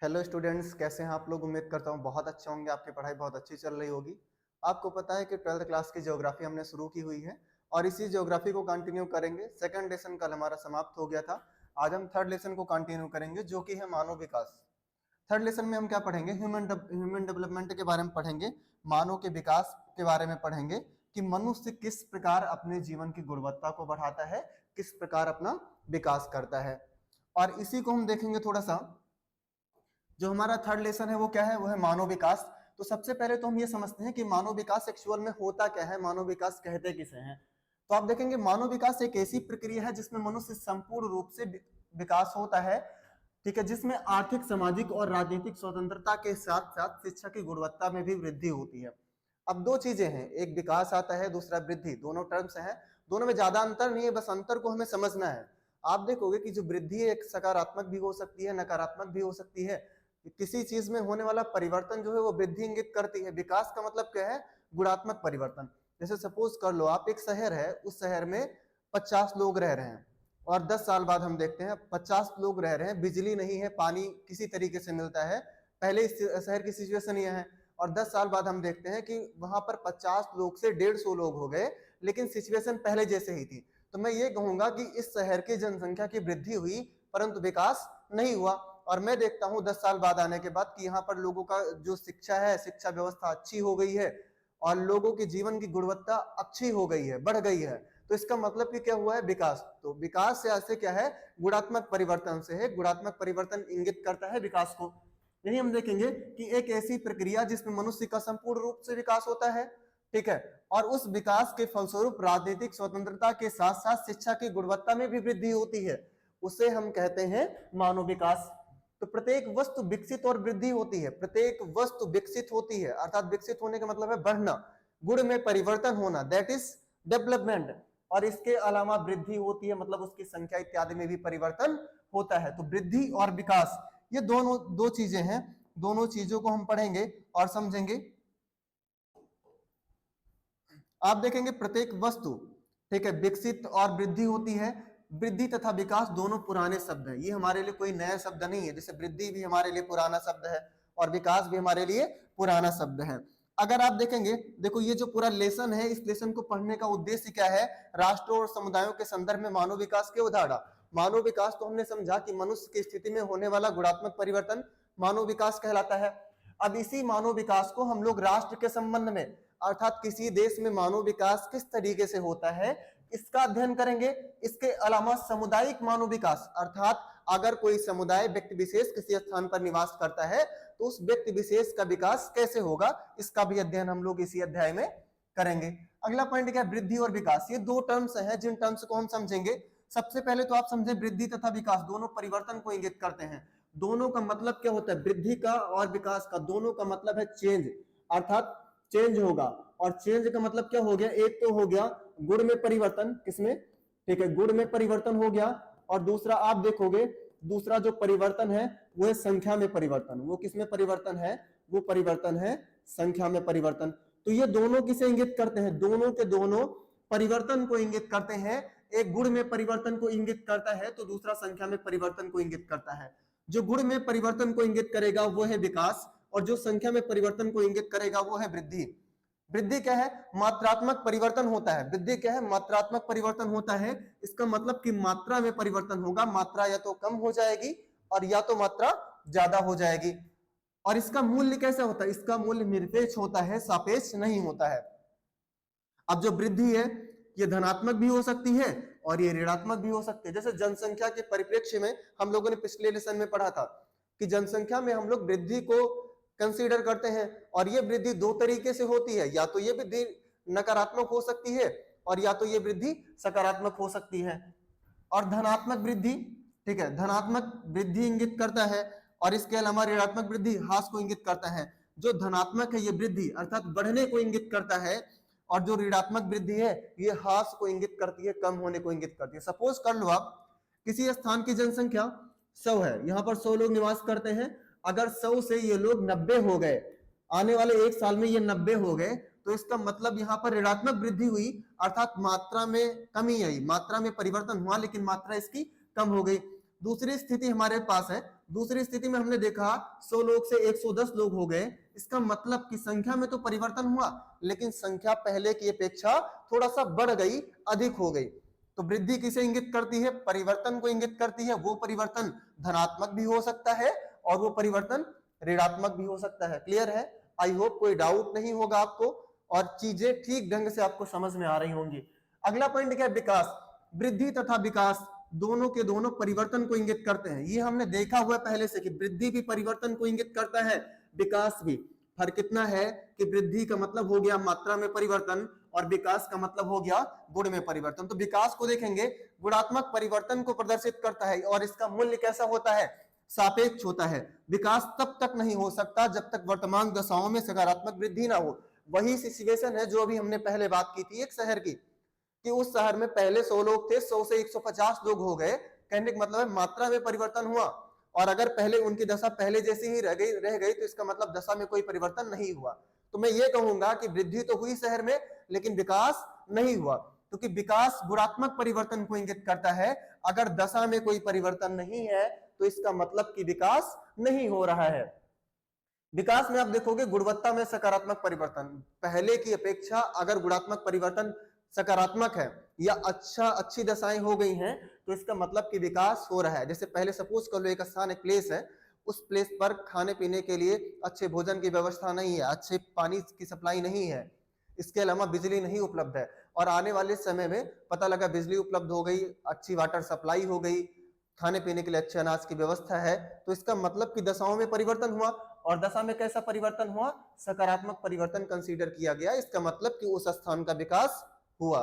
Hello students, कैसे हैं आप लोग। उम्मीद करता हूँ बहुत अच्छे होंगे, आपकी पढ़ाई बहुत अच्छी चल रही होगी। आपको पता है कि 12th क्लास की ज्योग्राफी हमने शुरू की हुई है और इसी ज्योग्राफी को कंटिन्यू करेंगे। सेकंड लेसन कल हमारा समाप्त हो गया था। आज हम थर्ड लेसन को कंटिन्यू करेंगे जो कि है मानव विकास। थर्ड लेसन में हम क्या पढ़ेंगे, ह्यूमन डेवलपमेंट के बारे में पढ़ेंगे, मानव के विकास के बारे में पढ़ेंगे कि मनुष्य किस प्रकार अपने जीवन की गुणवत्ता को बढ़ाता है, किस प्रकार अपना विकास करता है। और इसी को हम देखेंगे थोड़ा सा। जो हमारा थर्ड लेसन है वो क्या है, वो है मानव विकास। तो सबसे पहले तो हम ये समझते हैं कि मानव विकास एक्चुअल में होता क्या है, मानव विकास कहते किसे हैं। तो आप देखेंगे मानव विकास एक ऐसी प्रक्रिया है जिसमें मनुष्य संपूर्ण रूप से विकास होता है, ठीक है, जिसमें आर्थिक, सामाजिक और राजनीतिक स्वतंत्रता के साथ साथ शिक्षा की गुणवत्ता में भी वृद्धि होती है। अब दो चीजें हैं, एक विकास आता है, दूसरा वृद्धि, दोनों टर्म्स हैं। दोनों में ज्यादा अंतर नहीं है, बस अंतर को हमें समझना है। आप देखोगे कि जो वृद्धि है एक सकारात्मक भी हो सकती है, नकारात्मक भी हो सकती है। किसी चीज में होने वाला परिवर्तन जो है वो वृद्धि इंगित करती है। विकास का मतलब क्या है, गुणात्मक परिवर्तन। जैसे सपोज कर लो आप एक शहर है, उस शहर में 50 लोग रह रहे हैं और 10 साल बाद हम देखते हैं 50 लोग रह रहे हैं, बिजली नहीं है, पानी किसी तरीके से मिलता है, पहले इस शहर की सिचुएशन ये है। और 10 साल बाद हम देखते हैं कि वहां पर 50 लोग से 150 लोग हो गए, लेकिन सिचुएशन पहले जैसे ही थी। तो मैं ये कहूंगा कि इस शहर की जनसंख्या की वृद्धि हुई परंतु विकास नहीं हुआ। और मैं देखता हूँ 10 साल बाद आने के बाद कि यहाँ पर लोगों का जो शिक्षा है, शिक्षा व्यवस्था अच्छी हो गई है और लोगों के जीवन की गुणवत्ता अच्छी हो गई है, बढ़ गई है। तो इसका मतलब कि क्या हुआ है, विकास। तो विकास से ऐसे क्या है, गुणात्मक परिवर्तन से है। गुणात्मक परिवर्तन इंगित करता है विकास को। यही हम देखेंगे कि एक ऐसी प्रक्रिया जिसमें मनुष्य का संपूर्ण रूप से विकास होता है, ठीक है, और उस विकास के फलस्वरूप राजनीतिक स्वतंत्रता के साथ साथ शिक्षा की गुणवत्ता में भी वृद्धि होती है, उसे हम कहते हैं मानव विकास। तो प्रत्येक वस्तु विकसित और वृद्धि होती है, प्रत्येक वस्तु विकसित होती है, अर्थात विकसित होने का मतलब है बढ़ना, गुण में परिवर्तन होना, दैट इज डेवलपमेंट। और इसके अलावा वृद्धि होती है, मतलब उसकी संख्या इत्यादि में भी परिवर्तन होता है। तो वृद्धि और विकास ये दोनों दो चीजें हैं, दोनों चीजों को हम पढ़ेंगे और समझेंगे। आप देखेंगे प्रत्येक वस्तु, ठीक है, विकसित और वृद्धि होती है। वृद्धि तथा विकास दोनों पुराने शब्द हैं, ये हमारे लिए कोई नया शब्द नहीं है। जैसे वृद्धि भी हमारे लिए पुराना शब्द है और विकास भी हमारे लिए पुराना शब्द है। अगर आप देखेंगे, देखो ये जो पूरा लेसन है, इस लेसन को पढ़ने का उद्देश्य क्या है, राष्ट्र और समुदायों के संदर्भ में मानव विकास की अवधारणा। मानव विकास तो हमने समझा कि मनुष्य की स्थिति में होने वाला गुणात्मक परिवर्तन मानव विकास कहलाता है। अब इसी मानव विकास को हम लोग राष्ट्र के संबंध में, अर्थात किसी देश में मानव विकास किस तरीके से होता है, इसका अध्ययन करेंगे। इसके अलावा सामुदायिक मानव विकास, अर्थात अगर कोई समुदाय, व्यक्ति विशेष किसी स्थान पर निवास करता है तो उस व्यक्ति विशेष का विकास कैसे होगा, इसका भी अध्ययन हम लोग इसी अध्याय में करेंगे। अगला पॉइंट क्या है, वृद्धि और विकास। ये दो टर्म्स हैं जिन टर्म्स को हम समझेंगे। सबसे पहले तो आप समझे वृद्धि तथा विकास दोनों परिवर्तन को इंगित करते हैं। दोनों का मतलब क्या होता है, वृद्धि का और विकास का दोनों का मतलब है चेंज, अर्थात चेंज होगा। और चेंज का मतलब क्या हो गया, एक तो हो गया गुण में परिवर्तन, किसमें, ठीक है, गुण में परिवर्तन हो गया। और दूसरा आप देखोगे, दूसरा जो परिवर्तन है वो है संख्या में परिवर्तन। वो किसमें परिवर्तन है, वो परिवर्तन है संख्या में परिवर्तन। तो ये दोनों किसे इंगित करते हैं, दोनों के दोनों परिवर्तन को इंगित करते हैं। एक गुण में परिवर्तन को इंगित करता है तो दूसरा संख्या में परिवर्तन को इंगित करता है। जो गुण में परिवर्तन को इंगित करेगा वो है विकास और जो संख्या में परिवर्तन को इंगित करेगा वो है वृद्धि। वृद्धि क्या है, मात्रात्मक परिवर्तन होता है। वृद्धि क्या है, मात्रात्मक परिवर्तन होता है। इसका मतलब कि मात्रा में परिवर्तन होगा, मात्रा या तो कम हो जाएगी और या तो मात्रा ज्यादा हो जाएगी। और इसका मूल्य कैसा होता है, इसका मूल्य निरपेक्ष होता है, सापेक्ष नहीं होता है। अब जो वृद्धि है ये धनात्मक भी हो सकती है और ये ऋणात्मक भी हो सकती है। जैसे जनसंख्या के परिप्रेक्ष्य में हम लोगों ने पिछले लेसन में पढ़ा था कि जनसंख्या में हम लोग वृद्धि को कंसीडर करते हैं और ये वृद्धि दो तरीके से होती है, या तो ये वृद्धि नकारात्मक हो सकती है और या तो ये वृद्धि सकारात्मक हो सकती है। और धनात्मक वृद्धि, ठीक है, धनात्मक वृद्धि इंगित करता है और इसके अलावा ऋणात्मक वृद्धि ह्रास को इंगित करता है। जो धनात्मक है ये वृद्धि अर्थात बढ़ने को इंगित करता है और जो ऋणात्मक वृद्धि है ये ह्रास को इंगित करती है, कम होने को इंगित करती है। सपोज कर लो आप किसी स्थान की जनसंख्या 100 है, यहाँ पर 100 लोग निवास करते हैं। अगर 100 से ये लोग 90 हो गए, आने वाले एक साल में ये 90 हो गए, तो इसका मतलब यहाँ पर ऋणात्मक वृद्धि हुई, अर्थात मात्रा में कमी आई, मात्रा में परिवर्तन हुआ लेकिन मात्रा इसकी कम हो गई। दूसरी स्थिति हमारे पास है, दूसरी स्थिति में हमने देखा 100 लोग से 110 लोग हो गए, इसका मतलब कि संख्या में तो परिवर्तन हुआ, लेकिन संख्या पहले की अपेक्षा थोड़ा सा बढ़ गई, अधिक हो गई। तो वृद्धि किसे इंगित करती है? परिवर्तन को इंगित करती है। वो परिवर्तन धनात्मक भी हो सकता है और वो परिवर्तन ऋणात्मक भी हो सकता है। क्लियर है? आई होप कोई डाउट नहीं होगा आपको और चीजें ठीक ढंग से आपको समझ में आ रही होंगी। अगला पॉइंट क्या है? विकास। वृद्धि तथा विकास दोनों के दोनों परिवर्तन को इंगित करते हैं। ये हमने देखा हुआ पहले से कि वृद्धि भी परिवर्तन को इंगित करता है, विकास भी। फर्क कितना है कि वृद्धि का मतलब हो गया मात्रा में परिवर्तन और विकास का मतलब हो गया गुण में परिवर्तन। तो विकास को देखेंगे, गुणात्मक परिवर्तन को प्रदर्शित करता है और इसका मूल्य कैसा होता है? सापेक्ष होता है। विकास तब तक नहीं हो सकता जब तक वर्तमान दशाओं में सकारात्मक वृद्धि ना हो। वही सिचुएशन है जो अभी हमने पहले बात की थी एक शहर की, कि उस शहर में पहले 100 लोग थे, 100 से 150 लोग हो गए। कहने का मतलब है मात्रा में परिवर्तन हुआ, और अगर पहले उनकी दशा पहले जैसी ही रह गई तो इसका मतलब दशा में कोई परिवर्तन नहीं हुआ। तो मैं ये कहूंगा कि वृद्धि तो हुई शहर में, लेकिन विकास नहीं हुआ, क्योंकि विकास गुणात्मक परिवर्तन को इंगित करता है। अगर दशा में कोई परिवर्तन नहीं है तो इसका मतलब कि विकास नहीं हो रहा है। विकास में आप देखोगे गुणवत्ता में सकारात्मक परिवर्तन, पहले की अपेक्षा अगर गुणात्मक परिवर्तन सकारात्मक है या अच्छी दशाएं हो गई हैं तो इसका मतलब कि विकास हो रहा है। जैसे पहले सपोज कर लो एक स्थान, एक प्लेस है, उस प्लेस पर खाने पीने के लिए अच्छे भोजन की व्यवस्था नहीं है, अच्छे पानी की सप्लाई नहीं है, इसके अलावा बिजली नहीं उपलब्ध है, और आने वाले समय में पता लगा बिजली उपलब्ध हो गई, अच्छी वाटर सप्लाई हो गई, खाने पीने के लिए अच्छे अनाज की व्यवस्था है, तो इसका मतलब कि दशाओं में परिवर्तन हुआ। और दशा में कैसा परिवर्तन हुआ? सकारात्मक परिवर्तन कंसीडर किया गया। इसका मतलब कि उस स्थान का विकास हुआ।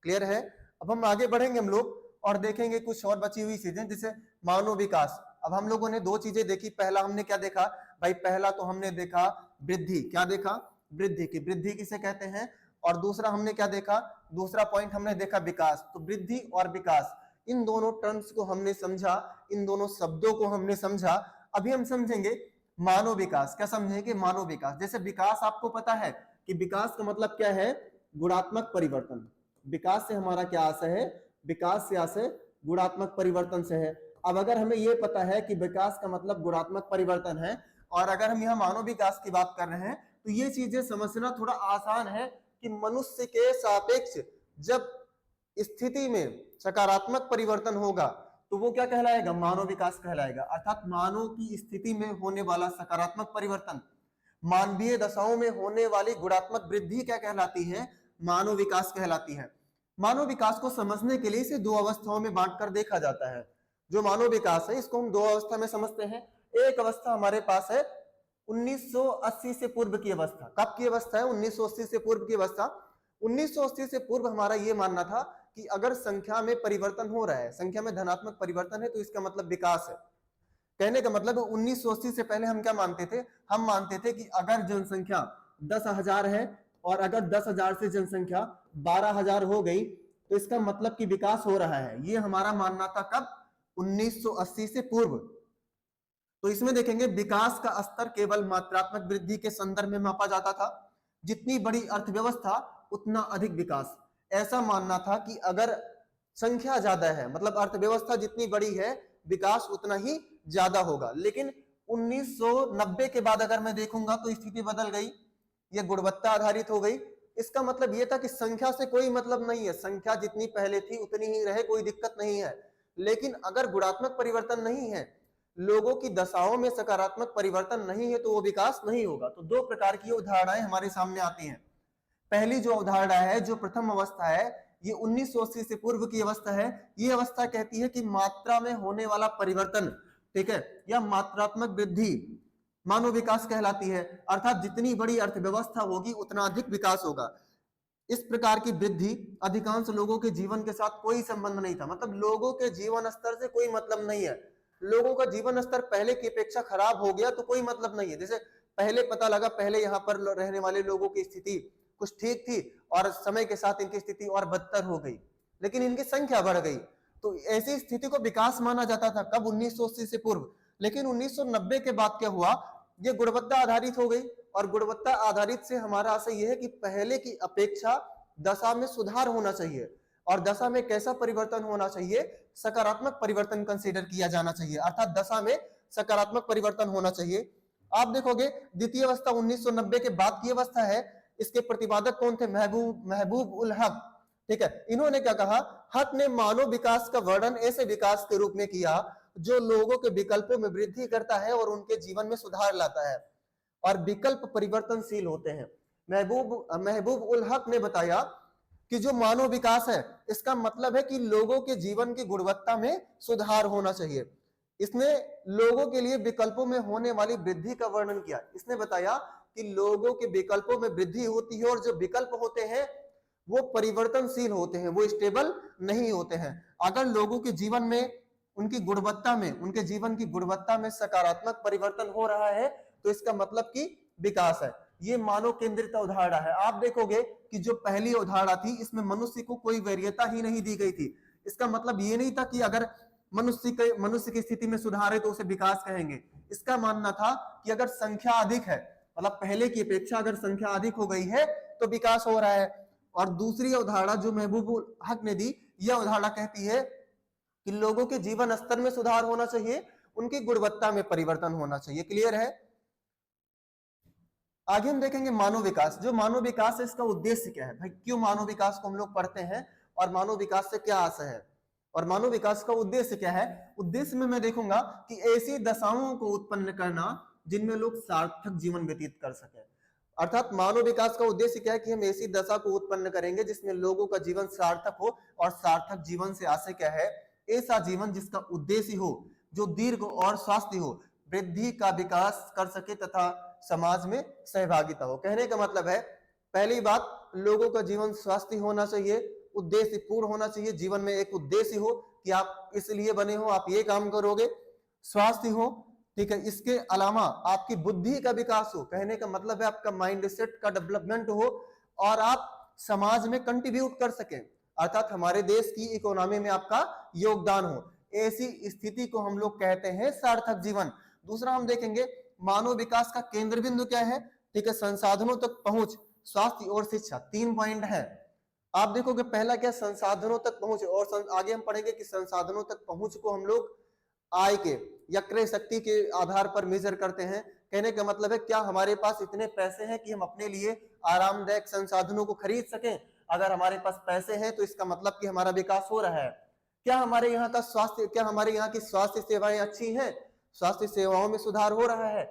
क्लियर है? अब हम आगे बढ़ेंगे हम लोग और देखेंगे कुछ और बची हुई चीजें, जैसे मानव विकास। अब हम लोगों ने दो चीजें देखी। पहला हमने क्या देखा भाई? पहला तो हमने देखा वृद्धि। क्या देखा? वृद्धि की वृद्धि किसे कहते हैं? और दूसरा हमने क्या देखा? दूसरा पॉइंट हमने देखा विकास। तो वृद्धि और विकास, इन दोनों टर्म्स को हमने समझा, इन दोनों शब्दों को हमने समझा। अभी हम समझेंगे मानव विकास। क्या समझेंगे? मानव विकास। जैसे विकास आपको पता है कि विकास का मतलब क्या है? गुणात्मक परिवर्तन। विकास से हमारा क्या आशय है? विकास से आशय गुणात्मक परिवर्तन से है। अब अगर हमें यह पता है कि विकास का मतलब गुणात्मक परिवर्तन है, और अगर हम यहाँ मानव विकास की बात कर रहे हैं, तो ये चीजें समझना थोड़ा आसान है कि मनुष्य के सापेक्ष जब स्थिति में सकारात्मक परिवर्तन होगा तो वो क्या कहलाएगा? मानव विकास कहलाएगा। अर्थात मानव की स्थिति में होने वाला सकारात्मक परिवर्तन, मानवीय दशाओं में होने वाली गुणात्मक वृद्धि क्या कहलाती है? मानव विकास कहलाती है। मानव विकास को समझने के लिए इसे दो अवस्थाओं में बांटकर देखा जाता है। जो मानव विकास है इसको हम दो अवस्था में समझते हैं। एक अवस्था हमारे पास है 1980 से पूर्व की अवस्था। कब की अवस्था है? 1980 से पूर्व की अवस्था। 1980 से पूर्व हमारा यह मानना था कि अगर संख्या में परिवर्तन हो रहा है, संख्या में धनात्मक परिवर्तन है, तो इसका मतलब विकास है। कहने का मतलब 1980 से पहले हम क्या मानते थे? हम मानते थे कि अगर जनसंख्या 10,000 है और अगर 10,000 से जनसंख्या 12,000 हो गई तो इसका मतलब कि विकास हो रहा है। ये हमारा मानना था। कब? 1980 से पूर्व। तो इसमें देखेंगे विकास का स्तर केवल मात्रात्मक वृद्धि के संदर्भ में मापा जाता था। जितनी बड़ी अर्थव्यवस्था उतना अधिक विकास। ऐसा मानना था कि अगर संख्या ज्यादा है, मतलब अर्थव्यवस्था जितनी बड़ी है, विकास उतना ही ज्यादा होगा। लेकिन 1990 के बाद अगर मैं देखूंगा तो स्थिति बदल गई, ये गुणवत्ता आधारित हो गई। इसका मतलब यह था कि संख्या से कोई मतलब नहीं है, संख्या जितनी पहले थी उतनी ही रहे, कोई दिक्कत नहीं है। लेकिन अगर गुणात्मक परिवर्तन नहीं है, लोगों की दशाओं में सकारात्मक परिवर्तन नहीं है, तो वो विकास नहीं होगा। तो दो प्रकार की अवधारणाएं हमारे सामने आती हैं। पहली जो अवधारणा है, जो प्रथम अवस्था है, ये 1980 से पूर्व की अवस्था है। ये अवस्था कहती है कि मात्रा में होने वाला परिवर्तन, ठीक है, या मात्रात्मक वृद्धि मानव विकास कहलाती है। अर्थात जितनी बड़ी अर्थव्यवस्था होगी उतना अधिक विकास होगा। इस प्रकार की वृद्धि अधिकांश लोगों के जीवन के साथ कोई संबंध नहीं था। मतलब लोगों के जीवन स्तर से कोई मतलब नहीं है। लोगों का जीवन स्तर पहले की अपेक्षा खराब हो गया तो कोई मतलब नहीं है। जैसे पहले पता लगा पहले यहाँ पर रहने वाले लोगों की स्थिति कुछ ठीक थी और समय के साथ इनकी स्थिति और बदतर हो गई, लेकिन इनकी संख्या बढ़ गई, तो ऐसी स्थिति को विकास माना जाता था। कब? 1980 से पूर्व। लेकिन 1990 के बाद क्या हुआ? ये गुणवत्ता आधारित हो गई, और गुणवत्ता आधारित से हमारा आशय यह है कि पहले की अपेक्षा दशा में सुधार होना चाहिए। और दशा में कैसा परिवर्तन होना चाहिए? सकारात्मक परिवर्तन कंसीडर किया जाना चाहिए। अर्थात दशा में सकारात्मक परिवर्तन होना चाहिए। आप देखोगे द्वितीय अवस्था 1990 के बाद की अवस्था है। इसके प्रतिपादक कौन थे? महबूब उल हक। ठीक है, इन्होंने क्या कहा? हक ने मानव विकास का वर्णन ऐसे विकास के रूप में किया जो लोगों के विकल्पों में वृद्धि करता है और उनके जीवन में सुधार लाता है और विकल्प परिवर्तनशील होते हैं। महबूब उल हक ने बताया कि जो मानव विकास है इसका मतलब है कि लोगों के जीवन की गुणवत्ता में सुधार होना चाहिए। इसने लोगों के लिए विकल्पों में होने वाली वृद्धि का वर्णन किया। इसने बताया कि लोगों के विकल्पों में वृद्धि होती है और जो विकल्प होते हैं वो परिवर्तनशील होते हैं, वो स्टेबल नहीं होते हैं। अगर लोगों के जीवन में उनकी गुणवत्ता में, उनके जीवन की गुणवत्ता में सकारात्मक परिवर्तन हो रहा है तो इसका मतलब कि विकास है। ये मानव केंद्रित अवधारणा है। आप देखोगे कि जो पहली अवधारणा थी इसमें मनुष्य को कोई वरीयता ही नहीं दी गई थी। इसका मतलब ये नहीं था कि अगर मनुष्य की स्थिति में सुधार है तो उसे विकास कहेंगे। इसका मानना था कि अगर संख्या अधिक है, मतलब पहले की अपेक्षा अगर संख्या अधिक हो गई है तो विकास हो रहा है। और दूसरी अवधारणा जो महबूब उल हक ने दी, यह अवधारणा कहती है कि लोगों के जीवन स्तर में सुधार होना चाहिए, उनकी गुणवत्ता में परिवर्तन होना चाहिए। क्लियर है? आगे हम देखेंगे मानव विकास। जो मानव विकास है इसका उद्देश्य क्या है? भाई क्यों मानव विकास को हम लोग पढ़ते हैं और मानव विकास से क्या आशय है और मानव विकास का उद्देश्य क्या है? उद्देश्य में मैं देखूंगा कि ऐसी दशाओं को उत्पन्न करना जिनमें लोग सार्थक जीवन व्यतीत कर सके। अर्थात मानव विकास का उद्देश्य क्या है? कि हम ऐसी दशा को उत्पन्न करेंगे जिसमें लोगों का जीवन सार्थक हो। और सार्थक जीवन से आशय क्या है? ऐसा जीवन जिसका उद्देश्य हो, जो दीर्घ और स्वास्थ्य हो, वृद्धि का विकास कर सके तथा समाज में सहभागिता हो। कहने का मतलब है, पहली बात, लोगों का जीवन स्वास्थ्य होना चाहिए, उद्देश्य पूर्ण होना चाहिए। जीवन में एक उद्देश्य हो कि आप इसलिए बने हो, आप ये काम करोगे, स्वास्थ्य हो। ठीक है, इसके अलावा आपकी बुद्धि का विकास हो। कहने का मतलब है आपका माइंड सेट का डेवलपमेंट हो और आप समाज में कंट्रीब्यूट कर सके, अर्थात हमारे देश की इकोनॉमी में आपका योगदान हो। ऐसी स्थिति को हम लोग कहते हैं सार्थक जीवन। दूसरा हम देखेंगे मानव विकास का केंद्र बिंदु क्या है? ठीक है, संसाधनों तक पहुंच, स्वास्थ्य और शिक्षा, 3 पॉइंट है। आप देखोगे पहला क्या? संसाधनों तक पहुंच। और आगे हम पढ़ेंगे कि संसाधनों तक पहुंच को हम लोग आय के या क्रय शक्ति के आधार पर मेजर करते हैं। कहने का मतलब है, क्या हमारे पास इतने पैसे हैं कि हम अपने लिए आरामदायक संसाधनों को खरीद सकें? अगर हमारे पास पैसे हैं तो इसका मतलब कि हमारा विकास हो रहा है। क्या हमारे यहाँ का स्वास्थ्य, क्या हमारे यहाँ की स्वास्थ्य सेवाएं अच्छी हैं? स्वास्थ्य सेवाओं में सुधार हो रहा है।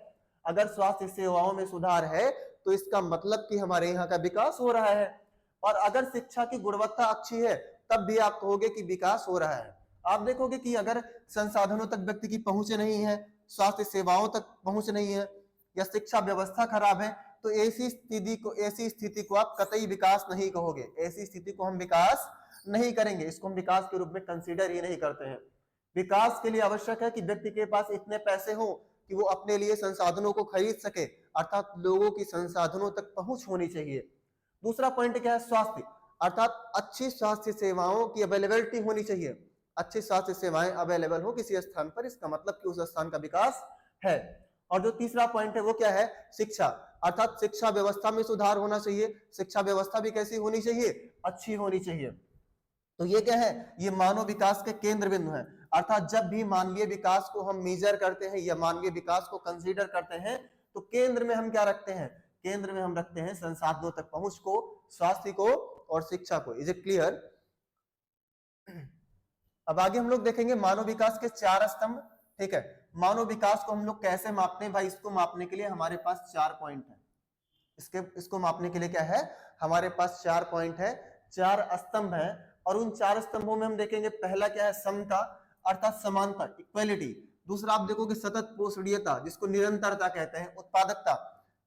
अगर स्वास्थ्य सेवाओं में सुधार है तो इसका मतलब कि हमारे यहाँ का विकास हो रहा है। और अगर शिक्षा की गुणवत्ता अच्छी है तब भी आप कहोगे कि विकास हो रहा है। आप देखोगे कि अगर संसाधनों तक व्यक्ति की पहुंच नहीं है, स्वास्थ्य सेवाओं तक पहुंच नहीं है या शिक्षा व्यवस्था खराब है तो ऐसी स्थिति को आप कतई विकास नहीं कहोगे। ऐसी स्थिति को हम विकास नहीं करेंगे, इसको हम विकास के रूप में कंसीडर ही नहीं करते हैं। विकास के लिए आवश्यक है कि व्यक्ति के पास इतने पैसे हो कि वो अपने लिए संसाधनों को खरीद सके, अर्थात लोगों की संसाधनों तक पहुंच होनी चाहिए। दूसरा पॉइंट क्या है? स्वास्थ्य, अर्थात अच्छी स्वास्थ्य सेवाओं की अवेलेबिलिटी होनी चाहिए। अच्छी स्वास्थ्य सेवाएं अवेलेबल हो किसी स्थान पर, इसका मतलब कि उस स्थान का विकास है। और जो तीसरा पॉइंट है वो क्या है? शिक्षा, अर्थात शिक्षा व्यवस्था में सुधार होना चाहिए। शिक्षा व्यवस्था भी कैसी होनी चाहिए? अच्छी होनी चाहिए। तो ये क्या है? ये मानव विकास के केंद्र बिंदु है। अर्थात जब भी मानवीय विकास को हम मेजर करते हैं या मानवीय विकास को कंसीडर करते हैं तो केंद्र में हम क्या रखते हैं? केंद्र में हम रखते हैं संसाधनों तक पहुंच को, स्वास्थ्य को और शिक्षा को। Is it clear? अब आगे हम लोग देखेंगे मानव विकास के 4 स्तंभ। ठीक है, मानव विकास को हम लोग कैसे मापते हैं? भाई इसको मापने के लिए हमारे पास 4 पॉइंट है। इसको मापने के लिए क्या है? हमारे पास 4 पॉइंट है, 4 स्तंभ है। और उन 4 स्तंभों में हम देखेंगे पहला क्या है? समता, अर्थात समानता, इक्वलिटी। दूसरा आप देखोगे सतत पोषणीयता, जिसको निरंतरता कहते हैं। उत्पादकता,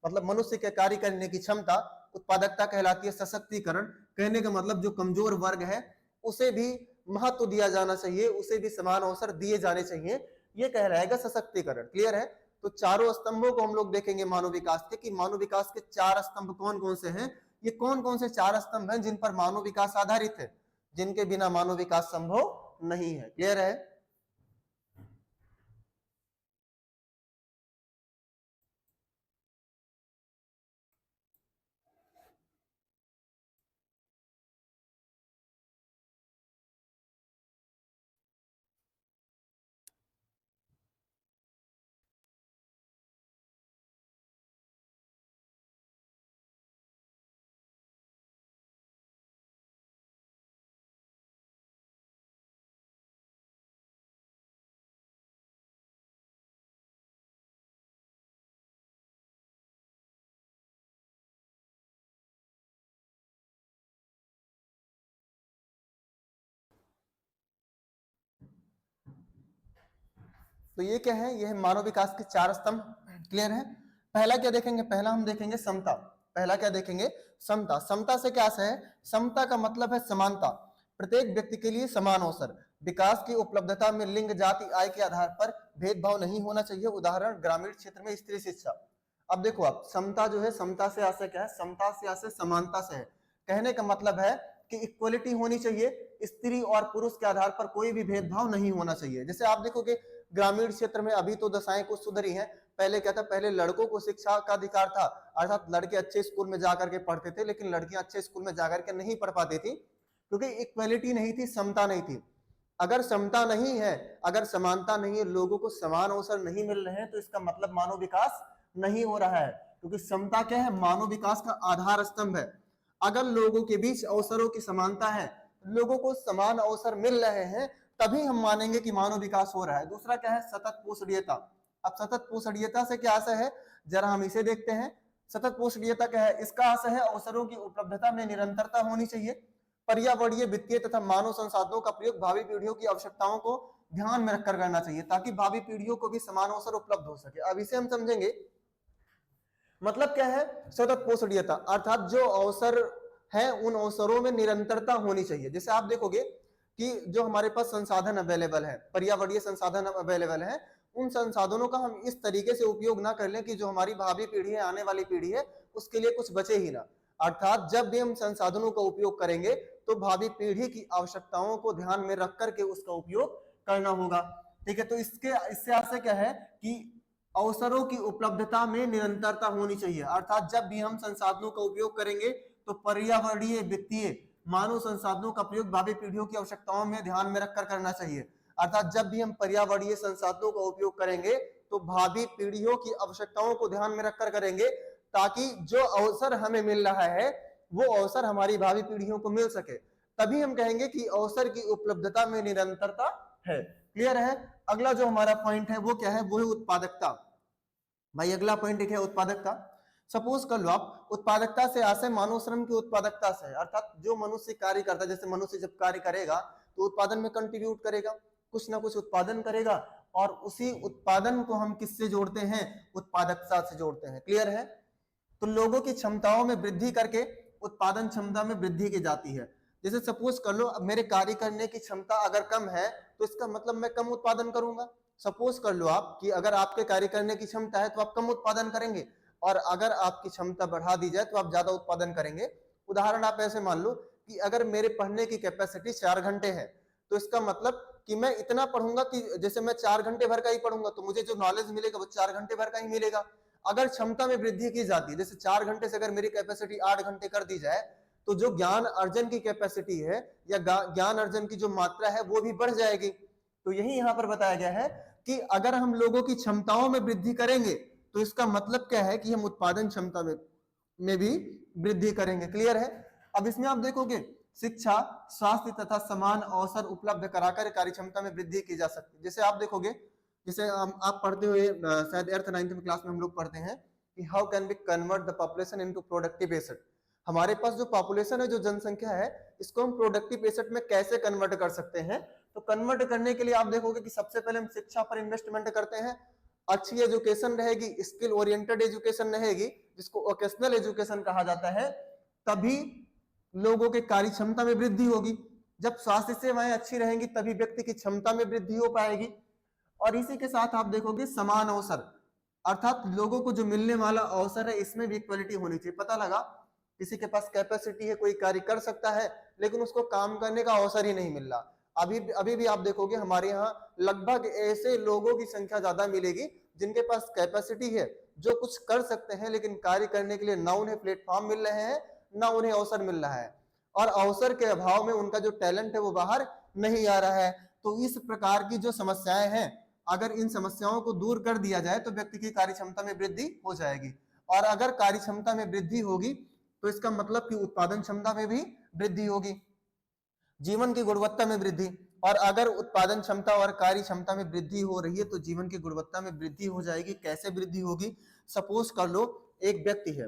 मतलब मनुष्य के कार्य करने की क्षमता, उत्पादकता कहलाती है। सशक्तिकरण, कहने का मतलब जो कमजोर वर्ग है उसे भी महत्व दिया जाना चाहिए, उसे भी समान अवसर दिए जाने चाहिए, ये कहलाएगा सशक्तिकरण। क्लियर है? तो चारों स्तंभों को हम लोग देखेंगे मानव विकास के, कि मानव विकास के 4 स्तंभ कौन कौन से हैं। ये कौन कौन से 4 स्तंभ हैं जिन पर मानव विकास आधारित है, जिनके बिना मानव विकास संभव नहीं है। क्लियर है? तो ये क्या है, ये है मानव विकास के 4 स्तंभ। क्लियर है। पहला क्या देखेंगे, पहला हम देखेंगे समता। पहला क्या देखेंगे, समता। समता से क्या है, समता का मतलब है समानता, प्रत्येक व्यक्ति के लिए समान अवसर, विकास की उपलब्धता में लिंग जाति आय के आधार पर भेदभाव नहीं होना चाहिए। उदाहरण ग्रामीण क्षेत्र में स्त्री शिक्षा। अब देखो आप, समता जो है, समता से आशय क्या है, समता से आशय समानता से है। कहने का मतलब है कि इक्वलिटी होनी चाहिए, स्त्री और पुरुष के आधार पर कोई भी भेदभाव नहीं होना चाहिए। जैसे आप देखोगे ग्रामीण क्षेत्र में अभी तो दशाएं कुछ सुधरी हैं, पहले क्या था, पहले लड़कों को शिक्षा का अधिकार था, अर्थात लड़के अच्छे स्कूल में जाकर के पढ़ते थे, लेकिन लड़कियां अच्छे स्कूल में जाकर के नहीं पढ़ पाती थी, क्योंकि इक्वलिटी नहीं थी, समता नहीं थी। अगर समता नहीं है, अगर समानता नहीं है, लोगों को समान अवसर नहीं मिल रहे हैं, तो इसका मतलब मानव विकास नहीं हो रहा है, क्योंकि समता क्या है, मानव विकास का आधार स्तंभ है। अगर लोगों के बीच अवसरों की समानता है, लोगों को समान अवसर मिल रहे हैं, तभी हम मानेंगे कि मानव विकास हो रहा है। दूसरा क्या है, सतत पोषणीयता। अब सतत पोषणीयता से क्या आशय है, जरा हम इसे देखते हैं। सतत पोषणीयता क्या है, इसका आशय है अवसरों की उपलब्धता में निरंतरता होनी चाहिए, पर्यावरणीय, वित्तीय तथा मानव संसाधनों का प्रयोग भावी पीढ़ियों की आवश्यकताओं को ध्यान में रखकर करना चाहिए, ताकि भावी पीढ़ियों को भी समान अवसर उपलब्ध हो सके। अब इसे हम समझेंगे, मतलब क्या है, सतत पोषणीयता अर्थात जो अवसर है उन अवसरों में निरंतरता होनी चाहिए। जैसे आप देखोगे कि जो हमारे पास संसाधन अवेलेबल है, पर्यावरणीय संसाधन अवेलेबल है, उन संसाधनों का हम इस तरीके से उपयोग ना कर लें कि जो हमारी भावी पीढ़ी है, आने वाली पीढ़ी है, उसके लिए कुछ बचे ही ना। अर्थात जब भी हम संसाधनों का उपयोग करेंगे तो भावी पीढ़ी की आवश्यकताओं को ध्यान में रख करके उसका उपयोग करना होगा। ठीक है, तो इससे आशय क्या है कि अवसरों की उपलब्धता में निरंतरता होनी चाहिए, अर्थात जब भी हम संसाधनों का उपयोग करेंगे तो पर्यावरणीय, वित्तीय, मानव संसाधनों का प्रयोग भावी पीढ़ियों की आवश्यकताओं में ध्यान में रखकर करना चाहिए। अर्थात जब भी हम पर्यावरणीय संसाधनों का उपयोग करेंगे तो भावी पीढ़ियों की आवश्यकताओं को ध्यान में रखकर करेंगे, ताकि जो अवसर हमें मिल रहा है वो अवसर हमारी भावी पीढ़ियों को मिल सके। तभी हम कहेंगे कि अवसर की उपलब्धता में निरंतरता है। क्लियर है। अगला जो हमारा पॉइंट है वो क्या है, वो है उत्पादकता। भाई अगला पॉइंट एक है उत्पादकता। सपोज कर लो आप, उत्पादकता से आशय मानव श्रम की उत्पादकता से, अर्थात जो मनुष्य कार्य करता है, जैसे मनुष्य जब कार्य करेगा तो उत्पादन में कंट्रीब्यूट करेगा, कुछ ना कुछ उत्पादन करेगा, और उसी उत्पादन को हम किससे जोड़ते हैं, उत्पादकता से जोड़ते हैं। क्लियर है। तो लोगों की क्षमताओं में वृद्धि करके उत्पादन क्षमता में वृद्धि की जाती है। जैसे सपोज कर लो, अब मेरे कार्य करने की क्षमता अगर कम है तो इसका मतलब मैं कम उत्पादन करूंगा। सपोज कर लो आप कि अगर आपके कार्य करने की क्षमता है तो आप कम उत्पादन करेंगे, और अगर आपकी क्षमता बढ़ा दी जाए तो आप ज्यादा उत्पादन करेंगे। उदाहरण आप ऐसे मान लो कि अगर मेरे पढ़ने की कैपेसिटी 4 घंटे है, तो इसका मतलब कि मैं इतना पढ़ूंगा कि जैसे मैं 4 घंटे भर का ही पढ़ूंगा तो मुझे जो नॉलेज मिलेगा वो 4 घंटे भर का ही मिलेगा। अगर क्षमता में वृद्धि की जाती है, जैसे 4 घंटे से अगर मेरी कैपेसिटी 8 घंटे कर दी जाए, तो जो ज्ञान अर्जन की कैपेसिटी है या ज्ञान अर्जन की जो मात्रा है वो भी बढ़ जाएगी। तो यही यहाँ पर बताया गया है कि अगर हम लोगों की क्षमताओं में वृद्धि करेंगे तो इसका मतलब क्या है कि हम उत्पादन क्षमता में भी वृद्धि करेंगे। क्लियर है। अब इसमें आप देखोगे शिक्षा, स्वास्थ्य तथा समान अवसर उपलब्ध कराकर कार्य क्षमता में वृद्धि की जा सकती है। जैसे आप देखोगे, जैसे आप पढ़ते हुए शायद 8th 9th में क्लास में हम लोग पढ़ते हैं कि how can we convert the population into productive asset. हमारे पास जो पॉपुलेशन है, जो जनसंख्या है, इसको हम प्रोडक्टिव एसेट में कैसे कन्वर्ट कर सकते हैं। तो कन्वर्ट करने के लिए आप देखोगे कि सबसे पहले हम शिक्षा पर इन्वेस्टमेंट करते हैं, अच्छी एजुकेशन रहेगी, स्किल ओरिएंटेड एजुकेशन रहेगी, जिसको वोकेशनल एजुकेशन कहा जाता है, तभी लोगों के कार्य क्षमता में वृद्धि होगी। जब स्वास्थ्य सेवाएं अच्छी रहेंगी तभी व्यक्ति की क्षमता में वृद्धि हो पाएगी। और इसी के साथ आप देखोगे समान अवसर, अर्थात लोगों को जो मिलने वाला अवसर है इसमें भी इक्वलिटी होनी चाहिए। पता लगा किसी के पास कैपेसिटी है, कोई कार्य कर सकता है, लेकिन उसको काम करने का अवसर ही नहीं मिल रहा। अभी भी आप देखोगे हमारे यहाँ लगभग ऐसे लोगों की संख्या ज्यादा मिलेगी जिनके पास कैपेसिटी है, जो कुछ कर सकते हैं, लेकिन कार्य करने के लिए ना उन्हें प्लेटफॉर्म मिल रहे हैं, ना उन्हें अवसर मिल रहा है, और अवसर के अभाव में उनका जो टैलेंट है वो बाहर नहीं आ रहा है। तो इस प्रकार की जो समस्याएं हैं, अगर इन समस्याओं को दूर कर दिया जाए तो व्यक्ति की कार्य क्षमता में वृद्धि हो जाएगी, और अगर कार्य क्षमता में वृद्धि होगी तो इसका मतलब कि उत्पादन क्षमता में भी वृद्धि होगी, जीवन की गुणवत्ता में वृद्धि। और अगर उत्पादन क्षमता और कार्य क्षमता में वृद्धि हो रही है तो जीवन की गुणवत्ता में वृद्धि हो जाएगी। कैसे वृद्धि होगी, सपोज कर लो एक व्यक्ति है,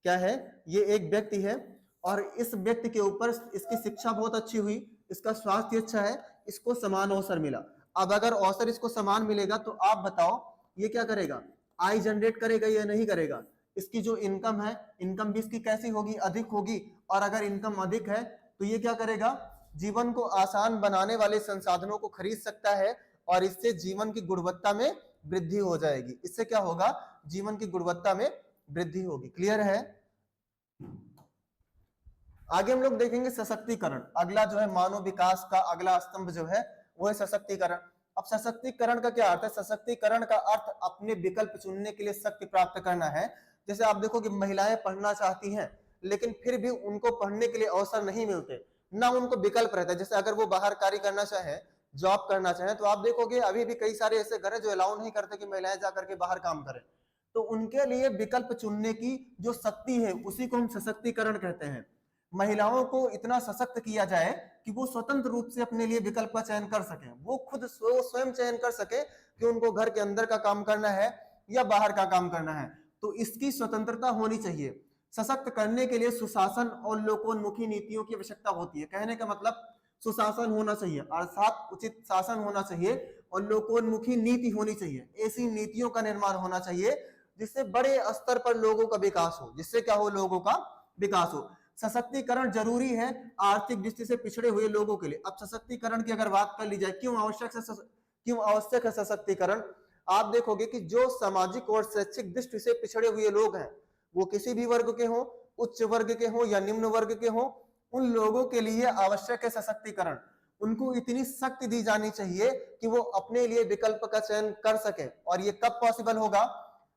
क्या है, ये एक व्यक्ति है, और इस व्यक्ति के ऊपर इसकी शिक्षा बहुत अच्छी हुई, इसका स्वास्थ्य अच्छा है, इसको समान अवसर मिला। अब अगर अवसर इसको समान मिलेगा तो आप बताओ ये क्या करेगा, आय जनरेट करेगा या नहीं करेगा। इसकी जो इनकम है, इनकम भी इसकी कैसी होगी, अधिक होगी। और अगर इनकम अधिक है तो ये क्या करेगा, जीवन को आसान बनाने वाले संसाधनों को खरीद सकता है और इससे जीवन की गुणवत्ता में वृद्धि हो जाएगी। इससे क्या होगा, जीवन की गुणवत्ता में वृद्धि होगी। क्लियर है। आगे हम लोग देखेंगे सशक्तिकरण। अगला जो है मानव विकास का अगला स्तंभ जो है वो है सशक्तिकरण। अब सशक्तिकरण का क्या अर्थ है, सशक्तिकरण का अर्थ अपने विकल्प चुनने के लिए शक्ति प्राप्त करना है। जैसे आप देखो कि महिलाएं पढ़ना चाहती हैं लेकिन फिर भी उनको पढ़ने के लिए अवसर नहीं मिलते, ना उनको विकल्प रहता है। जैसे अगर वो बाहर कार्य करना चाहे, जॉब करना चाहे, तो आप देखोगे अभी भी कई सारे ऐसे घर है जो अलाउ नहीं करते कि महिलाएं जाकर के बाहर काम करें। तो उनके लिए विकल्प चुनने की जो शक्ति है उसी को हम सशक्तिकरण कहते हैं। महिलाओं को इतना सशक्त किया जाए कि वो स्वतंत्र रूप से अपने लिए विकल्प का चयन कर सके, वो खुद स्वयं चयन कर सके कि उनको घर के अंदर का काम करना है या बाहर का काम करना है। तो इसकी स्वतंत्रता होनी चाहिए। सशक्त करने के लिए सुशासन और लोकोन्मुखी नीतियों की आवश्यकता होती है। कहने का मतलब सुशासन होना चाहिए अर्थात उचित शासन होना चाहिए और लोकोन्मुखी नीति होनी चाहिए। ऐसी नीतियों का निर्माण होना चाहिए जिससे बड़े स्तर पर लोगों का विकास हो, जिससे क्या हो, लोगों का विकास हो। सशक्तिकरण जरूरी है आर्थिक दृष्टि से पिछड़े हुए लोगों के लिए। अब सशक्तिकरण की अगर बात कर ली जाए, क्यों आवश्यक है सशक्तिकरण। आप देखोगे कि जो सामाजिक और शैक्षिक दृष्टि से पिछड़े हुए लोग हैं, वो किसी भी वर्ग के हों, उच्च वर्ग के हों या निम्न वर्ग के हों, उन लोगों के लिए आवश्यक है सशक्तिकरण। उनको इतनी शक्ति दी जानी चाहिए कि वो अपने लिए विकल्प का चयन कर सके। और ये कब पॉसिबल होगा,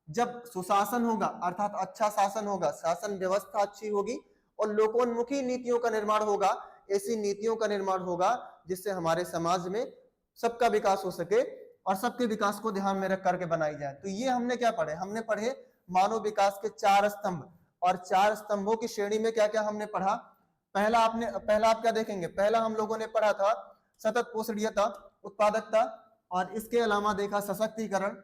जब सुशासन होगा अर्थात अच्छा शासन होगा, शासन व्यवस्था अच्छी होगी और लोकोन्मुखी नीतियों का निर्माण होगा। ऐसी नीतियों का निर्माण होगा जिससे हमारे समाज में सबका विकास हो सके और सबके विकास को ध्यान में रख करके बनाई जाए। तो ये हमने क्या पढ़े, हमने पढ़े मानव विकास के 4 स्तंभ। और 4 स्तंभों की श्रेणी में क्या क्या हमने पढ़ा। पहला आप क्या देखेंगे, पहला हम लोगों ने पढ़ा था सतत पोषणीयता, उत्पादकता, और इसके अलावा देखा सशक्तिकरण।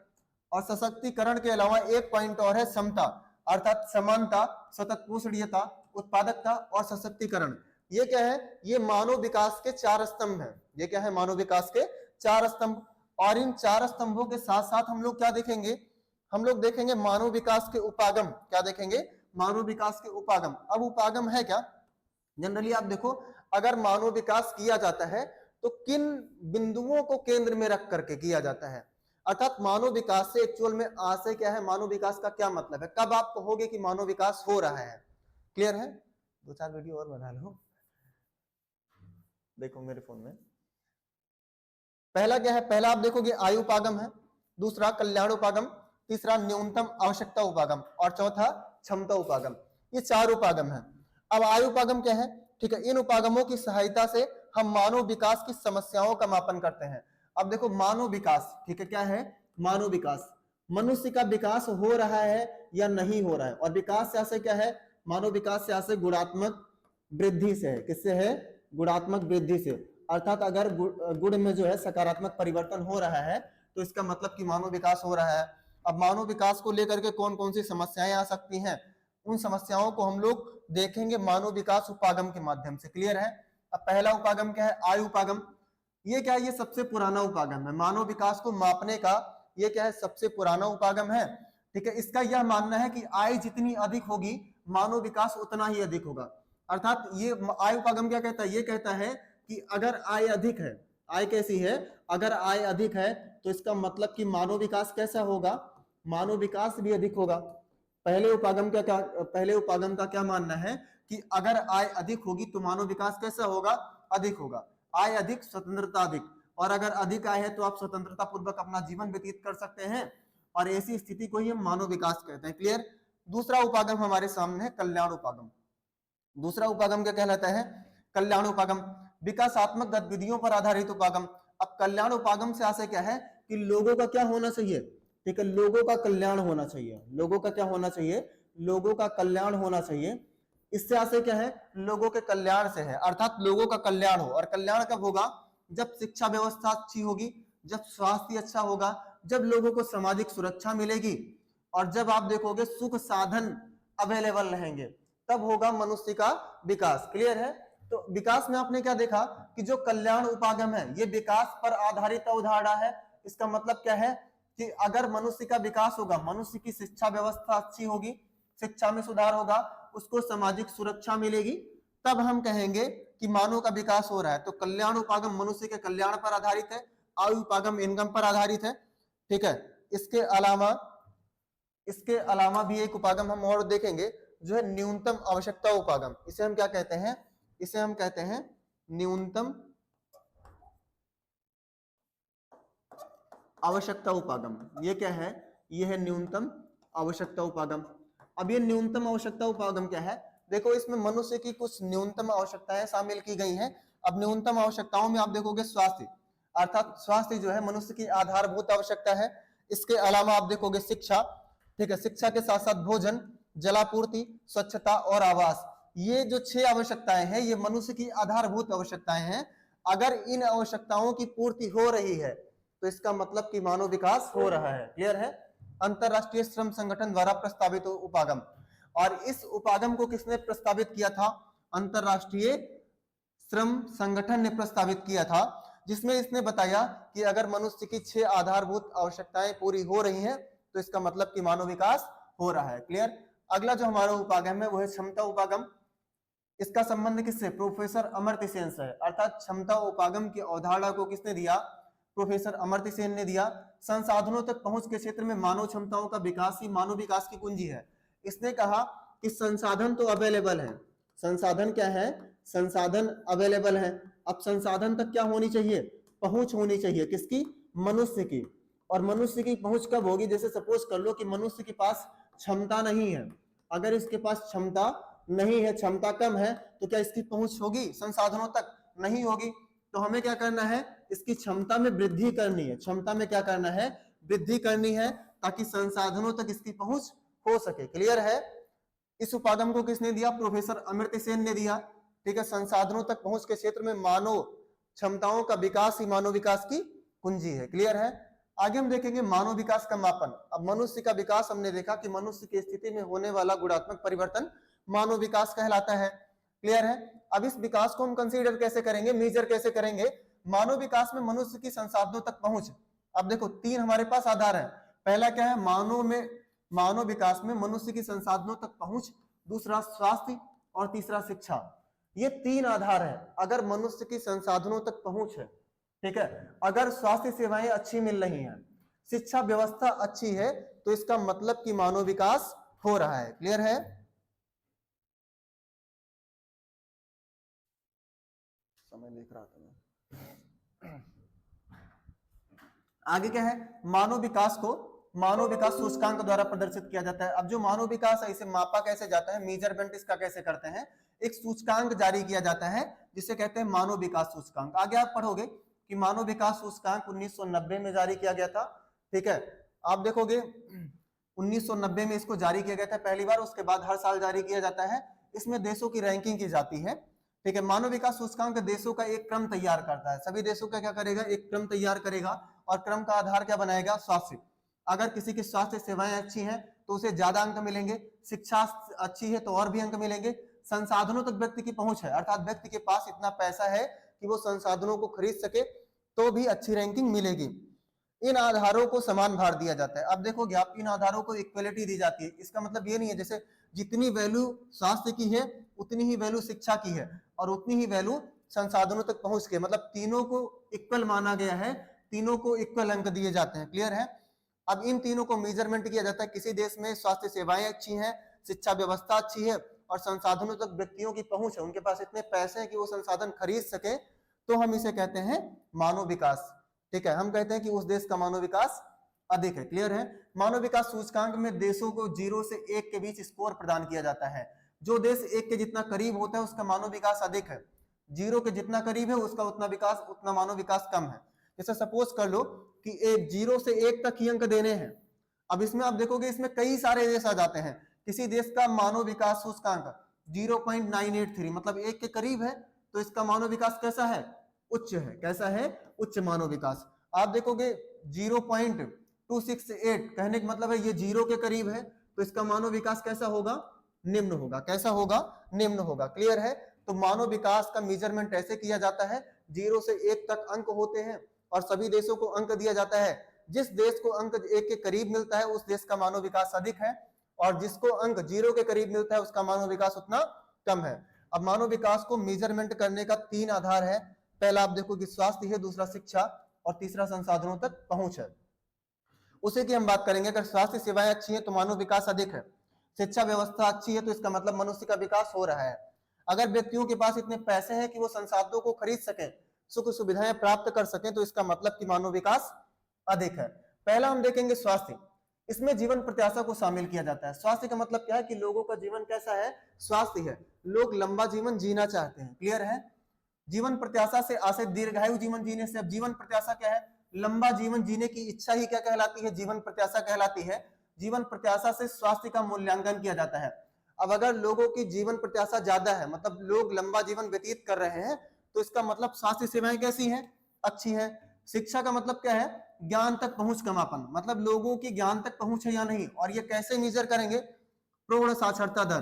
और सशक्तिकरण के अलावा एक पॉइंट और है समता, अर्थात समानता, सतत पोषणीयता, उत्पादकता और सशक्तिकरण। ये क्या है, ये मानव विकास के 4 स्तंभ हैं। ये क्या है, मानव विकास के 4 स्तंभ। और इन 4 स्तंभों के साथ साथ हम लोग क्या देखेंगे, हम लोग देखेंगे मानव विकास के उपागम। क्या देखेंगे, मानव विकास के उपागम। अब उपागम है क्या, जनरली आप देखो अगर मानव विकास किया जाता है तो किन बिंदुओं को केंद्र में रख करके किया जाता है, अर्थात मानव विकास से एक्चुअल में आशय क्या है, मानव विकास का क्या मतलब है, कब आप कहोगे कि मानव विकास हो रहा है। क्लियर है। 2-4 वीडियो और बना लो, देखो मेरे फोन में। पहला क्या है, पहला आप देखोगे आयु उपागम है, दूसरा कल्याण उपागम, तीसरा न्यूनतम आवश्यकता उपागम और चौथा क्षमता उपागम। ये 4 उपागम है। अब आयु उपागम क्या है, ठीक है, इन उपागमों की सहायता से हम मानव विकास की समस्याओं का मापन करते हैं। अब देखो मानव विकास, ठीक है, क्या है, मानव विकास, मनुष्य का विकास हो रहा है या नहीं हो रहा है। और विकास से आशय क्या है, मानव विकास से आशय गुणात्मक वृद्धि से है। किससे है, गुणात्मक वृद्धि से। अर्थात अगर गुण में जो है सकारात्मक परिवर्तन हो रहा है तो इसका मतलब कि मानव विकास हो रहा है। अब मानव विकास को लेकर के कौन कौन सी समस्याएं आ सकती हैं, उन समस्याओं को हम लोग देखेंगे मानव विकास उपागम के माध्यम से। क्लियर है। अब पहला उपागम क्या है, आयु उपागम। ये क्या है, ये सबसे पुराना उपागम है मानव विकास को मापने का। ये क्या है, सबसे पुराना उपागम है। ठीक है, इसका यह मानना है कि आय जितनी अधिक होगी मानव विकास उतना ही अधिक होगा। अर्थात ये आय उपागम क्या कहता है, ये कहता है कि अगर आय अधिक है, आय कैसी है, अगर आय अधिक है तो इसका मतलब कि मानव विकास कैसा होगा, मानव विकास भी अधिक होगा। पहले उपागम का क्या मानना है कि अगर आय अधिक होगी तो मानव विकास कैसा होगा, अधिक होगा। आय अधिक, स्वतंत्रता अधिक। और अगर अधिक आय है तो आप स्वतंत्रता पूर्वक अपना जीवन व्यतीत कर सकते हैं और ऐसी स्थिति को ही हम मानव विकास कहते हैं। क्लियर। दूसरा उपागम हमारे सामने है कल्याण उपागम। दूसरा उपागम क्या कहलाता है, कल्याण उपागम, विकासात्मक गतिविधियों पर आधारित उपागम। अब कल्याण उपागम से आशय क्या है कि लोगों का क्या होना चाहिए, ठीक है, लोगों का कल्याण होना चाहिए। लोगों का क्या होना चाहिए, लोगों का कल्याण होना चाहिए। इससे आशय क्या है, लोगों के कल्याण से है, अर्थात लोगों का कल्याण हो। और कल्याण कब होगा, जब शिक्षा व्यवस्था अच्छी होगी, जब स्वास्थ्य अच्छा होगा, जब लोगों को सामाजिक सुरक्षा मिलेगी और जब आप देखोगे सुख साधन अवेलेबल रहेंगे, तब होगा मनुष्य का विकास। क्लियर है। तो विकास में आपने क्या देखा कि जो कल्याण उपागम है ये विकास पर आधारित अवधारणा है। इसका मतलब क्या है कि अगर मनुष्य का विकास होगा, मनुष्य की शिक्षा व्यवस्था अच्छी होगी, शिक्षा में सुधार होगा, उसको सामाजिक सुरक्षा मिलेगी, तब हम कहेंगे कि मानव का विकास हो रहा है। तो कल्याण उपागम मनुष्य के कल्याण पर आधारित है, आयु उपागम इनकम पर आधारित है। ठीक है, इसके अलावा भी एक उपागम हम और देखेंगे जो है न्यूनतम आवश्यकता उपागम। इसे हम क्या कहते हैं, इसे हम कहते हैं न्यूनतम आवश्यकता उपागम। ये क्या है, ये है न्यूनतम आवश्यकता उपागम। अब ये न्यूनतम आवश्यकता उपागम क्या है, देखो इसमें मनुष्य की कुछ न्यूनतम आवश्यकताएं शामिल की गई हैं। अब न्यूनतम आवश्यकताओं में आप देखोगे स्वास्थ्य, अर्थात स्वास्थ्य जो है मनुष्य की आधारभूत आवश्यकता है। इसके अलावा आप देखोगे शिक्षा, ठीक है, शिक्षा के साथ साथ भोजन, जलापूर्ति, स्वच्छता और आवास। ये जो 6 आवश्यकताएं हैं ये मनुष्य की आधारभूत आवश्यकताएं हैं। अगर इन आवश्यकताओं की पूर्ति हो रही है तो इसका मतलब कि मानव विकास हो रहा है। क्लियर है। अंतरराष्ट्रीय श्रम संगठन द्वारा प्रस्तावित उपागम, और इस उपागम को किसने प्रस्तावित किया था, अंतरराष्ट्रीय श्रम संगठन ने प्रस्तावित किया था, जिसमें इसने बताया कि अगर मनुष्य की 6 आधारभूत आवश्यकताएं पूरी हो रही हैं तो इसका मतलब कि मानव विकास हो रहा है। क्लियर। अगला जो हमारा उपागम है वो है क्षमता उपागम। इसका संबंध किससे, प्रोफेसर अमर्त्य सेन से है। अर्थात क्षमता उपागम की अवधारणा को किसने दिया, प्रोफेसर अमर्त्य सेन ने दिया। संसाधनों तक पहुंच के क्षेत्र में मानव क्षमताओं का विकास ही मानव विकास की कुंजी है। इसने कहा कि संसाधन तो अवेलेबल है, संसाधन क्या है, संसाधन अवेलेबल है। अब संसाधन तक क्या होनी चाहिए, पहुंच होनी चाहिए, किसकी, मनुष्य की। और मनुष्य की पहुंच कब होगी, जैसे सपोज कर लो कि मनुष्य के पास क्षमता नहीं है, अगर इसके पास क्षमता नहीं है, क्षमता कम है, तो क्या इसकी पहुंच होगी संसाधनों तक, नहीं होगी। तो हमें क्या करना है, इसकी क्षमता में वृद्धि करनी है, क्षमता में क्या करना है, वृद्धि करनी है, ताकि संसाधनों तक इसकी पहुंच हो सके। क्लियर है। इस उपागम को किसने दिया, प्रोफेसर अमर्त्य सेन ने दिया। ठीक है, संसाधनों तक पहुंच के क्षेत्र में मानव क्षमताओं का विकास ही मानव विकास की कुंजी है। क्लियर है। आगे हम देखेंगे मानव विकास का मापन। अब मनुष्य का विकास हमने देखा कि मनुष्य की स्थिति में होने वाला गुणात्मक परिवर्तन मानव विकास कहलाता है। क्लियर है। अब इस विकास को हम कंसीडर कैसे करेंगे, मेजर कैसे करेंगे, मानव विकास में मनुष्य की संसाधनों तक पहुंच। अब देखो 3 हमारे पास आधार है। पहला क्या है, मानव विकास में मनुष्य की संसाधनों तक पहुंच, दूसरा स्वास्थ्य और तीसरा शिक्षा। ये 3 आधार है। अगर मनुष्य की संसाधनों तक पहुंच है, ठीक है, अगर स्वास्थ्य सेवाएं अच्छी मिल रही हैं, शिक्षा व्यवस्था अच्छी है, तो इसका मतलब कि मानव विकास हो रहा है। क्लियर है। समय देख रहा था मैं। आगे क्या है, मानव विकास को मानव विकास सूचकांक द्वारा प्रदर्शित किया जाता है। अब जो मानव विकास है इसे मापा कैसे जाता है, मेजरमेंट इसका कैसे करते हैं, एक सूचकांक जारी किया जाता है जिसे कहते हैं मानव विकास सूचकांक। आगे आप पढ़ोगे कि मानव विकास सूचकांक 1990 में जारी किया गया था। ठीक है, आप देखोगे 1990 में इसको जारी किया गया था पहली बार, उसके बाद हर साल जारी किया जाता है। इसमें देशों की रैंकिंग की जाती है। ठीक है, मानव विकास सूचकांक देशों का एक क्रम तैयार करता है, सभी देशों का क्या करेगा, एक क्रम तैयार करेगा, और क्रम का आधार क्या बनाएगा, स्वास्थ्य। अगर किसी की स्वास्थ्य सेवाएं अच्छी हैं तो उसे ज्यादा अंक मिलेंगे, शिक्षा अच्छी है तो और भी अंक मिलेंगे, संसाधनों तक व्यक्ति की पहुंच है, अर्थात व्यक्ति के पास इतना पैसा है कि वो संसाधनों को खरीद सके, तो भी अच्छी रैंकिंग मिलेगी। इन आधारों को समान भार दिया जाता है। अब देखोगे आप, इन आधारों को इक्वलिटी दी जाती है। इसका मतलब ये नहीं है जैसे जितनी वैल्यू स्वास्थ्य की है उतनी ही वैल्यू शिक्षा की है, और उतनी ही वैल्यू संसाधनों तक पहुंच के, मतलब तीनों को इक्वल माना गया है, तीनों को इक्वल अंक दिए जाते हैं। क्लियर है। अब इन तीनों को मेजरमेंट किया जाता है, किसी देश में स्वास्थ्य सेवाएं अच्छी हैं, शिक्षा व्यवस्था अच्छी है, और संसाधनों तक व्यक्तियों की पहुंच है, उनके पास इतने पैसे हैं कि वो संसाधन खरीद सके, तो हम इसे कहते हैं मानव विकास। ठीक है, हम कहते हैं कि उस देश का मानव विकास अधिक है। क्लियर है। मानव विकास सूचकांक में देशों को 0 से 1 के बीच स्कोर प्रदान किया जाता है। जो देश 1 के जितना करीब होता है उसका मानव विकास अधिक है, 0 के जितना करीब है उसका उतना मानव विकास कम है। जैसे सपोज कर लो कि 0 से 1 तक ही अंक देने हैं। अब इसमें आप देखोगे इसमें कई सारे देश आ जाते हैं। किसी देश का मानव विकास सूचकांक 0.983 मतलब 1 के करीब है, तो इसका मानव विकास कैसा है, उच्च है। कैसा है, उच्च मानव विकास। आप देखोगे 0.268 कहने का मतलब है ये 0 के करीब है, तो इसका मानव विकास कैसा होगा, निम्न होगा। कैसा होगा, निम्न होगा। क्लियर है। तो मानव विकास का मेजरमेंट ऐसे किया जाता है, 0 से 1 तक अंक होते हैं और सभी देशों को अंक दिया जाता है। जिस देश को अंक 1 के करीब मिलता है उस देश का मानव विकास अधिक है, और जिसको अंक 0 के करीब मिलता है उसका मानव विकास उतना कम है। अब मानव विकास को मेजरमेंट करने का 3 आधार है। पहला आप देखो कि स्वास्थ्य है, दूसरा शिक्षा और तीसरा संसाधनों तक पहुंच है। उसी की हम बात करेंगे। अगर स्वास्थ्य सेवाएं अच्छी हैं तो मानव विकास अधिक है, शिक्षा व्यवस्था अच्छी है तो इसका मतलब मनुष्य का विकास हो रहा है। अगर व्यक्तियों के पास इतने पैसे हैं कि वो संसाधनों को खरीद सकें, सुख सुविधाएं प्राप्त कर सकें, तो इसका मतलब कि मानव विकास अधिक है। पहला हम देखेंगे स्वास्थ्य। इसमें जीवन प्रत्याशा को शामिल किया जाता है। स्वास्थ्य का मतलब क्या है कि लोगों का जीवन कैसा है, स्वास्थ्य है। लोग लंबा जीवन जीना चाहते हैं, क्लियर है। जीवन प्रत्याशा से आशय दीर्घायु जीवन जीने से। अब जीवन प्रत्याशा क्या है, लंबा जीवन जीने की इच्छा ही क्या कहलाती है, जीवन प्रत्याशा कहलाती है। जीवन प्रत्याशा से स्वास्थ्य का मूल्यांकन किया जाता है। अब अगर लोगों की जीवन प्रत्याशा ज्यादा है, मतलब लोग लंबा जीवन व्यतीत कर रहे हैं, तो इसका मतलब स्वास्थ्य सेवाएं कैसी हैं, अच्छी हैं। शिक्षा का मतलब क्या है, ज्ञान तक पहुंच कमापन, मतलब लोगों की ज्ञान तक पहुंच है या नहीं, और ये कैसे मेजर करेंगे, प्रौढ़ साक्षरता दर।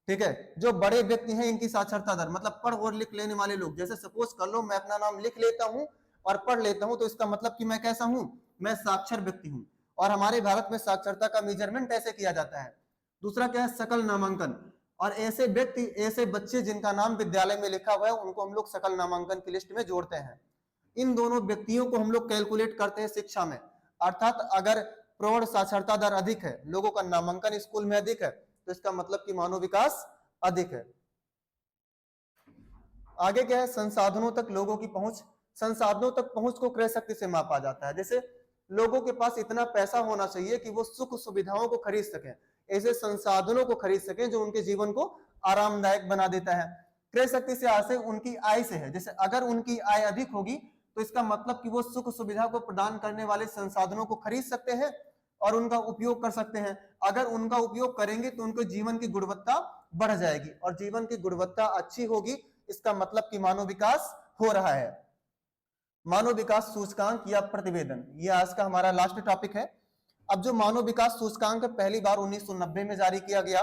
ठीक है, जो बड़े व्यक्ति हैं इनकी साक्षरता दर, मतलब पढ़ और लिख लेने वाले लोग। जैसे सपोज कर लो मैं अपना नाम लिख लेता हूं और पढ़ लेता हूं, तो इसका मतलब कि मैं कैसा हूं, मैं साक्षर व्यक्ति हूं। और हमारे भारत में साक्षरता का मेजरमेंट ऐसे किया जाता है। दूसरा क्या है, सकल नामांकन। और ऐसे व्यक्ति, ऐसे बच्चे जिनका नाम विद्यालय में लिखा हुआ है, उनको हम लोग सकल नामांकन की लिस्ट में जोड़ते हैं। इन दोनों व्यक्तियों को हम लोग कैलकुलेट करते हैं शिक्षा में। अर्थात अगर प्रौढ़ साक्षरता दर अधिक है, लोगों का नामांकन स्कूल में अधिक है, तो इसका मतलब कि मानव विकास अधिक है। आगे क्या है, संसाधनों तक लोगों की पहुंच। संसाधनों तक पहुंच को क्रय शक्ति से मापा जाता है। जैसे लोगों के पास इतना पैसा होना चाहिए कि वो सुख सुविधाओं को खरीद सकें, ऐसे संसाधनों को खरीद सकें जो उनके जीवन को आरामदायक बना देता है। क्रय शक्ति से आशय उनकी आय से है। जैसे अगर उनकी आय अधिक होगी तो इसका मतलब कि वो सुख सुविधा को प्रदान करने वाले संसाधनों को खरीद सकते हैं और उनका उपयोग कर सकते हैं। अगर उनका उपयोग करेंगे तो उनके जीवन की गुणवत्ता बढ़ जाएगी, और जीवन की गुणवत्ता अच्छी होगी, इसका मतलब कि मानव विकास हो रहा है। मानव विकास सूचकांक या प्रतिवेदन, ये आज का हमारा लास्ट टॉपिक है। अब जो मानव विकास सूचकांक पहली बार 1990 में जारी किया गया,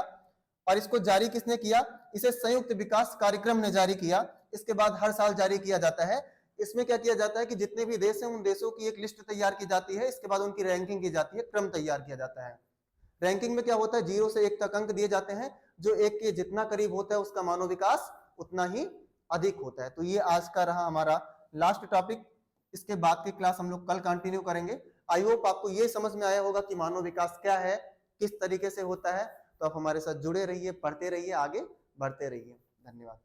और इसको जारी किसने किया, इसे संयुक्त विकास कार्यक्रम ने जारी किया। इसके बाद हर साल जारी किया जाता है। इसमें क्या किया जाता है कि जितने भी देश हैं उन देशों की एक लिस्ट तैयार की जाती है, इसके बाद उनकी रैंकिंग की जाती है, क्रम तैयार किया जाता है। रैंकिंग में क्या होता है, 0 से 1 तक अंक दिए जाते हैं, जो 1 के जितना करीब होता है उसका मानव विकास उतना ही अधिक होता है। तो ये आज का रहा हमारा लास्ट टॉपिक। इसके बाद की क्लास हम लोग कल कंटिन्यू करेंगे। आई होप आपको ये समझ में आया होगा कि मानव विकास क्या है, किस तरीके से होता है। तो आप हमारे साथ जुड़े रहिए, पढ़ते रहिए, आगे बढ़ते रहिए। धन्यवाद।